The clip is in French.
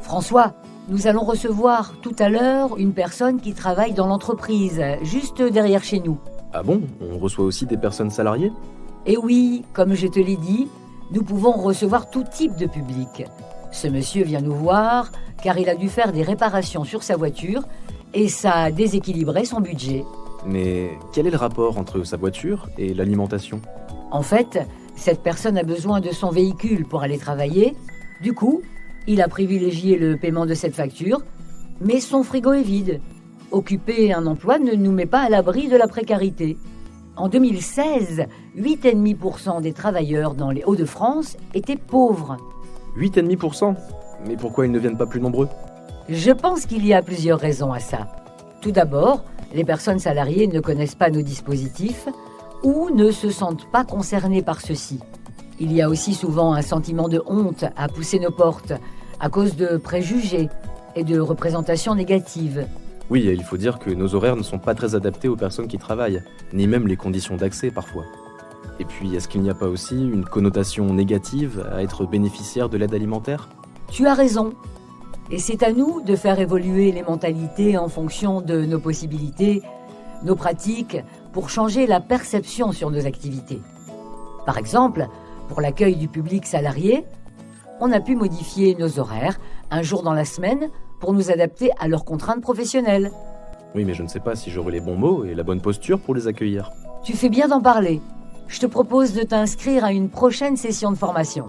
François, nous allons recevoir tout à l'heure une personne qui travaille dans l'entreprise, juste derrière chez nous. Ah bon? On reçoit aussi des personnes salariées? Et oui, comme je te l'ai dit, nous pouvons recevoir tout type de public. Ce monsieur vient nous voir car il a dû faire des réparations sur sa voiture et ça a déséquilibré son budget. Mais quel est le rapport entre sa voiture et l'alimentation? En fait, cette personne a besoin de son véhicule pour aller travailler. Du coup, il a privilégié le paiement de cette facture, mais son frigo est vide. Occuper un emploi ne nous met pas à l'abri de la précarité. En 2016, 8,5% des travailleurs dans les Hauts-de-France étaient pauvres. 8,5%? Mais pourquoi ils ne viennent pas plus nombreux? Je pense qu'il y a plusieurs raisons à ça. Tout d'abord, les personnes salariées ne connaissent pas nos dispositifs ou ne se sentent pas concernées par ceux-ci. Il y a aussi souvent un sentiment de honte à pousser nos portes à cause de préjugés et de représentations négatives. Oui, et il faut dire que nos horaires ne sont pas très adaptés aux personnes qui travaillent, ni même les conditions d'accès parfois. Et puis, est-ce qu'il n'y a pas aussi une connotation négative à être bénéficiaire de l'aide alimentaire? Tu as raison. Et c'est à nous de faire évoluer les mentalités en fonction de nos possibilités, nos pratiques, pour changer la perception sur nos activités. Par exemple, pour l'accueil du public salarié, on a pu modifier nos horaires un jour dans la semaine pour nous adapter à leurs contraintes professionnelles. Oui, mais je ne sais pas si j'aurai les bons mots et la bonne posture pour les accueillir. Tu fais bien d'en parler. Je te propose de t'inscrire à une prochaine session de formation.